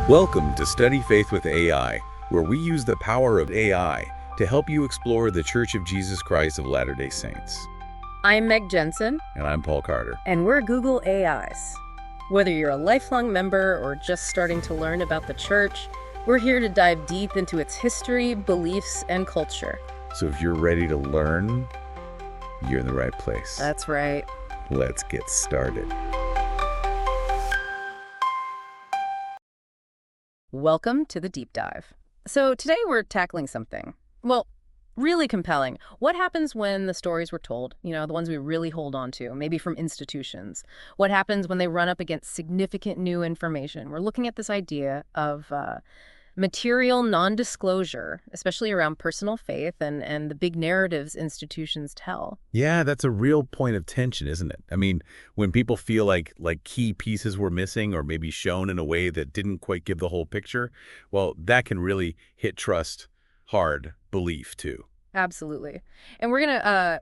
Welcome to Study Faith with AI, where we use the power of AI to help you explore the Church of Jesus Christ of Latter-day Saints. I'm Meg Jensen, And I'm Paul Carter. and we're Google AIs. Whether you're a lifelong member or just starting to learn about the church, we're here to dive deep into its history, beliefs, and culture. So if you're ready to learn, you're in the right place. That's right. Let's get started. Welcome to the deep dive. So today we're tackling something, well, really compelling. What happens when the stories we're told, the ones we really hold on to, maybe from institutions? What happens when they run up against significant new information? We're looking at this idea of material non-disclosure, especially around personal faith and the big narratives institutions tell. Yeah, that's a real point of tension, isn't it? I mean, when people feel like key pieces were missing or maybe shown in a way that didn't quite give the whole picture, well, that can really hit trust hard, belief too. Absolutely. And we're going to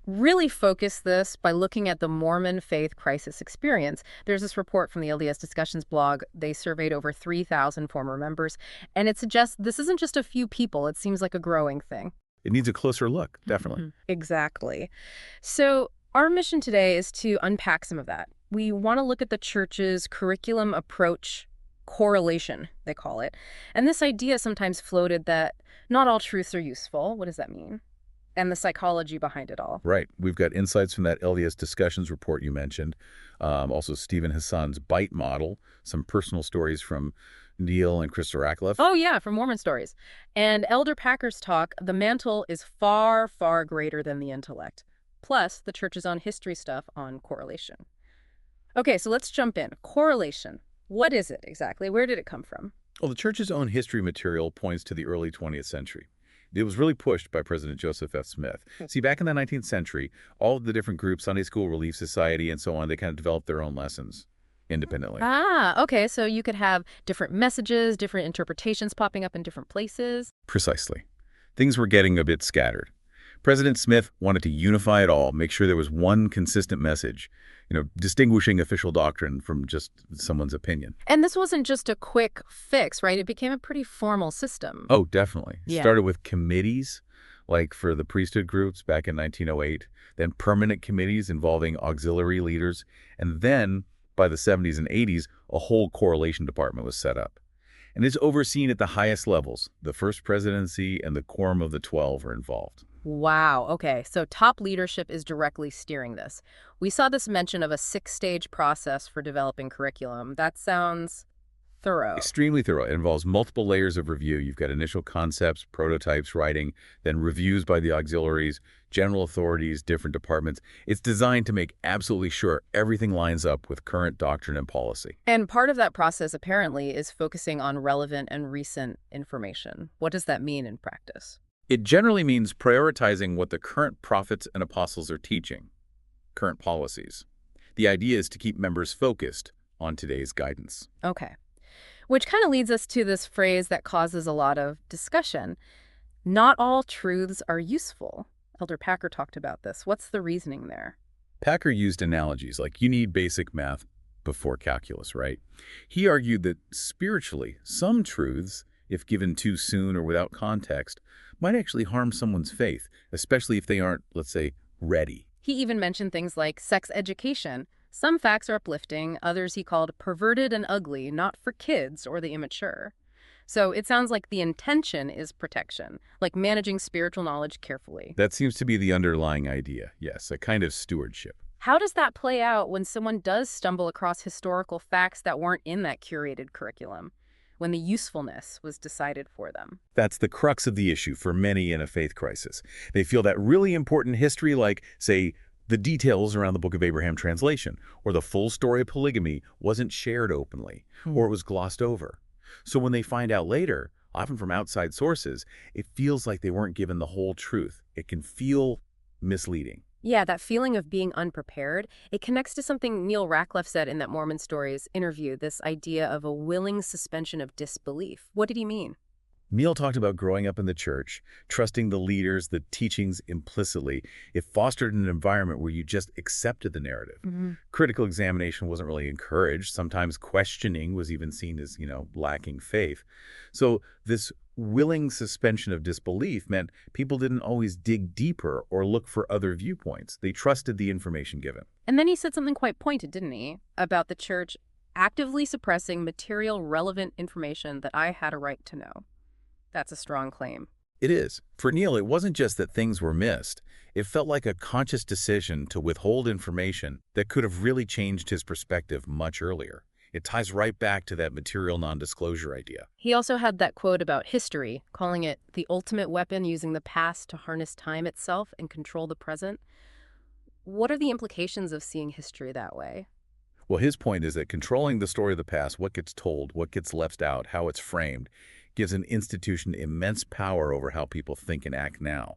really focus this by looking at the Mormon faith crisis experience. There's this report from the LDS Discussions blog. They surveyed over 3,000 former members, and it suggests this isn't just a few people. It seems like a growing thing. It needs a closer look, definitely. Exactly. So our mission today is to unpack some of that. We want to look at the church's curriculum approach correlation, they call it. And this idea sometimes floated that not all truths are useful. What does that mean? And the psychology behind it all. Right. We've got insights from that LDS Discussions report you mentioned. Also, Stephen Hassan's BITE model, some personal stories from Neal and Rackleff. Oh, yeah, from Mormon stories. And Elder Packer's talk, the mantle is far, far greater than the intellect. Plus, the church's own history stuff on correlation. Okay, so let's jump in. Correlation. What is it exactly? Where did it come from? Well, the church's own history material points to the early 20th century. It was really pushed by President Joseph F. Smith. See, back in the 19th century, all of the different groups, Sunday School, Relief Society, and so on, they kind of developed their own lessons independently. Ah, okay, so you could have different messages, different interpretations popping up in different places. Precisely. Things were getting a bit scattered. President Smith wanted to unify it all, make sure there was one consistent message, distinguishing official doctrine from just someone's opinion. And this wasn't just a quick fix, right? It became a pretty formal system. Oh, definitely. It Yeah. started with committees, like for the priesthood groups back in 1908, then permanent committees involving auxiliary leaders, and then by the 70s and 80s, a whole correlation department was set up. And it's overseen at the highest levels. The First Presidency and the Quorum of the 12 are involved. Wow, okay, so top leadership is directly steering this. We saw this mention of a 6-stage process for developing curriculum. That sounds thorough. Extremely thorough. It involves multiple layers of review. You've got initial concepts, prototypes, writing, then reviews by the auxiliaries, general authorities, different departments. It's designed to make absolutely sure everything lines up with current doctrine and policy. And part of that process, apparently, is focusing on relevant and recent information. What does that mean in practice? It generally means prioritizing what the current prophets and apostles are teaching, current policies. The idea is to keep members focused on today's guidance. Okay. Which kind of leads us to this phrase that causes a lot of discussion. Not all truths are useful. Elder Packer talked about this. What's the reasoning there? Packer used analogies like you need basic math before calculus, right? He argued that spiritually, some truths, if given too soon or without context, might actually harm someone's faith, especially if they aren't, let's say, ready. He even mentioned things like sex education. Some facts are uplifting, others he called perverted and ugly, not for kids or the immature. So it sounds like the intention is protection, like managing spiritual knowledge carefully. That seems to be the underlying idea, yes, a kind of stewardship. How does that play out when someone does stumble across historical facts that weren't in that curated curriculum, when the usefulness was decided for them? That's the crux of the issue for many in a faith crisis. They feel that really important history, like, say, the details around the Book of Abraham translation, or the full story of polygamy, wasn't shared openly, or it was glossed over. So when they find out later, often from outside sources, it feels like they weren't given the whole truth. It can feel misleading. Yeah, that feeling of being unprepared, it connects to something Neal Rackleff said in that Mormon Stories interview, this idea of a willing suspension of disbelief. What did he mean? Neal talked about growing up in the church, trusting the leaders, the teachings implicitly. It fostered an environment where you just accepted the narrative. Hmm. Critical examination wasn't really encouraged. Sometimes questioning was even seen as, lacking faith. So this willing suspension of disbelief meant people didn't always dig deeper or look for other viewpoints. They trusted the information given. And then he said something quite pointed, didn't he, about the church actively suppressing material relevant information that I had a right to know. That's a strong claim. It is. For Neal, it wasn't just that things were missed. It felt like a conscious decision to withhold information that could have really changed his perspective much earlier. It ties right back to that material non-disclosure idea. He also had that quote about history, calling it the ultimate weapon, using the past to harness time itself and control the present. What are the implications of seeing history that way? Well, his point is that controlling the story of the past, what gets told, what gets left out, how it's framed, gives an institution immense power over how people think and act now.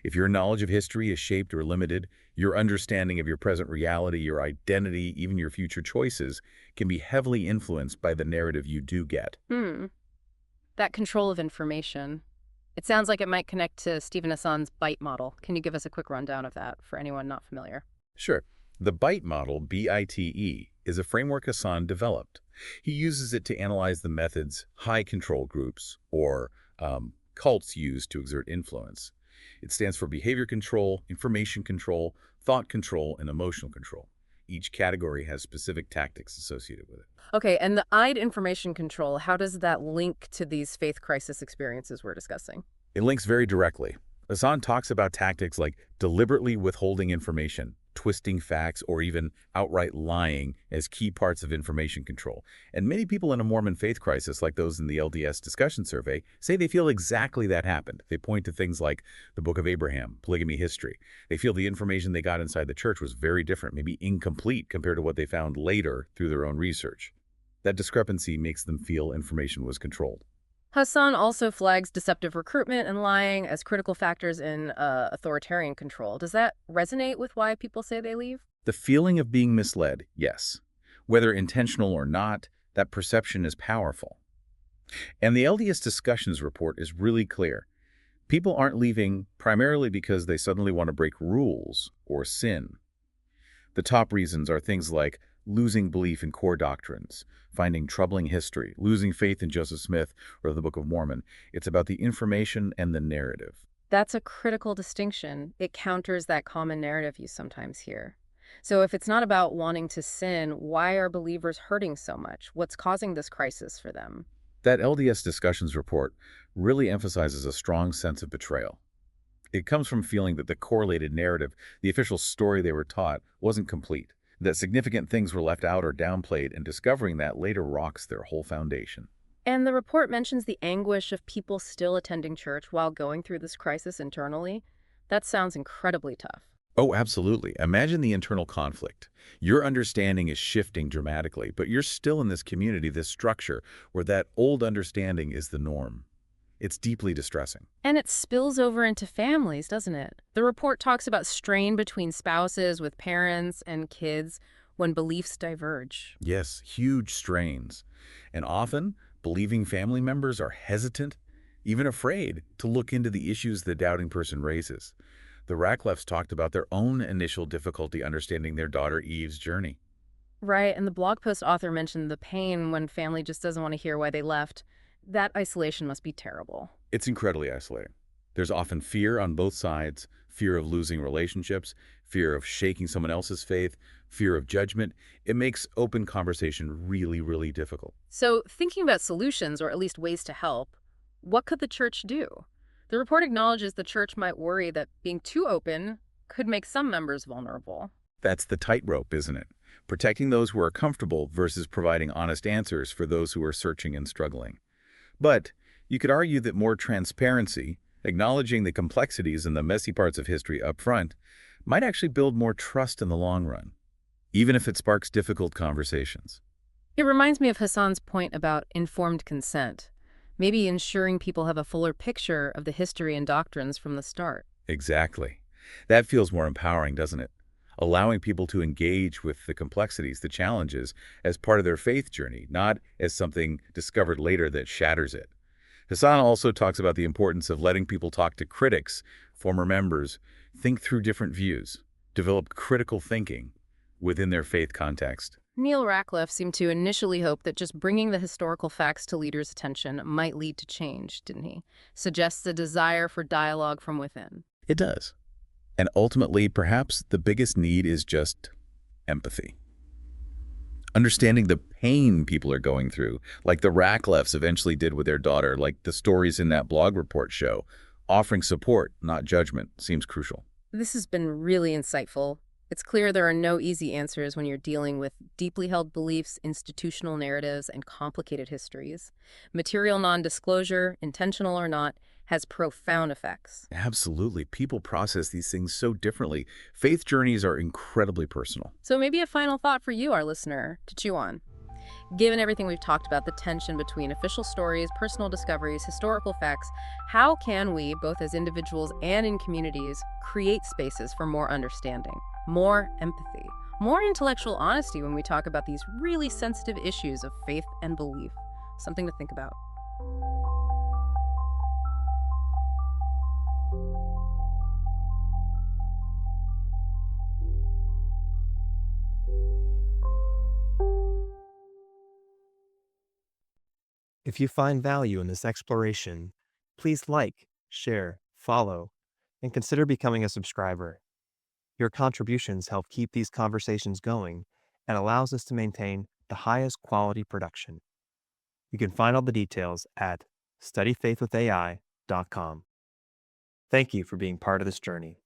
If your knowledge of history is shaped or limited, your understanding of your present reality, your identity, even your future choices, can be heavily influenced by the narrative you do get. That control of information. It sounds like it might connect to Stephen Hassan's BITE model. Can you give us a quick rundown of that for anyone not familiar? Sure. The BITE model, B-I-T-E, is a framework Hassan developed. He uses it to analyze the methods high control groups, or cults, use to exert influence. It stands for behavior control, information control, thought control, and emotional control. Each category has specific tactics associated with it. Okay, and the IDE information control, how does that link to these faith crisis experiences we're discussing? It links very directly. Hassan talks about tactics like deliberately withholding information, twisting facts, or even outright lying as key parts of information control. And many people in a Mormon faith crisis, like those in the LDS discussion survey, say they feel exactly that happened. They point to things like the Book of Abraham, polygamy history. They feel the information they got inside the church was very different, maybe incomplete compared to what they found later through their own research. That discrepancy makes them feel information was controlled. Hassan also flags deceptive recruitment and lying as critical factors in authoritarian control. Does that resonate with why people say they leave? The feeling of being misled, yes. Whether intentional or not, that perception is powerful. And the LDS Discussions report is really clear. People aren't leaving primarily because they suddenly want to break rules or sin. The top reasons are things like losing belief in core doctrines, finding troubling history, losing faith in Joseph Smith or the Book of Mormon. It's about the information and the narrative. That's a critical distinction. It counters that common narrative you sometimes hear. So if it's not about wanting to sin, why are believers hurting so much? What's causing this crisis for them? That LDS Discussions report really emphasizes a strong sense of betrayal. It comes from feeling that the correlated narrative, the official story they were taught, wasn't complete, that significant things were left out or downplayed, and discovering that later rocks their whole foundation. And the report mentions the anguish of people still attending church while going through this crisis internally. That sounds incredibly tough. Oh, absolutely. Imagine the internal conflict. Your understanding is shifting dramatically, but you're still in this community, this structure, where that old understanding is the norm. It's deeply distressing. And it spills over into families, doesn't it? The report talks about strain between spouses, with parents and kids, when beliefs diverge. Yes, huge strains. And often, believing family members are hesitant, even afraid, to look into the issues the doubting person raises. The Rackleffs talked about their own initial difficulty understanding their daughter Eve's journey. Right, and the blog post author mentioned the pain when family just doesn't want to hear why they left. That isolation must be terrible. It's incredibly isolating. There's often fear on both sides, fear of losing relationships, fear of shaking someone else's faith, fear of judgment. It makes open conversation really, really difficult. So thinking about solutions, or at least ways to help, what could the church do? The report acknowledges the church might worry that being too open could make some members vulnerable. That's the tightrope, isn't it? Protecting those who are comfortable versus providing honest answers for those who are searching and struggling. But you could argue that more transparency, acknowledging the complexities and the messy parts of history up front, might actually build more trust in the long run, even if it sparks difficult conversations. It reminds me of Hassan's point about informed consent, maybe ensuring people have a fuller picture of the history and doctrines from the start. Exactly. That feels more empowering, doesn't it? Allowing people to engage with the complexities, the challenges, as part of their faith journey, not as something discovered later that shatters it. Hassan also talks about the importance of letting people talk to critics, former members, think through different views, develop critical thinking within their faith context. Neal Rackleff seemed to initially hope that just bringing the historical facts to leaders' attention might lead to change, didn't he? Suggests a desire for dialogue from within. It does. And ultimately, perhaps the biggest need is just empathy. Understanding the pain people are going through, like the Rackleffs eventually did with their daughter, like the stories in that blog report show. Offering support, not judgment, seems crucial. This has been really insightful. It's clear there are no easy answers when you're dealing with deeply held beliefs, institutional narratives, and complicated histories. Material non-disclosure, intentional or not, has profound effects. Absolutely. People process these things so differently. Faith journeys are incredibly personal. So maybe a final thought for you, our listener, to chew on. Given everything we've talked about, the tension between official stories, personal discoveries, historical facts, how can we, both as individuals and in communities, create spaces for more understanding, more empathy, more intellectual honesty when we talk about these really sensitive issues of faith and belief? Something to think about. If you find value in this exploration, please like, share, follow, and consider becoming a subscriber. Your contributions help keep these conversations going and allows us to maintain the highest quality production. You can find all the details at studyfaithwithai.com. Thank you for being part of this journey.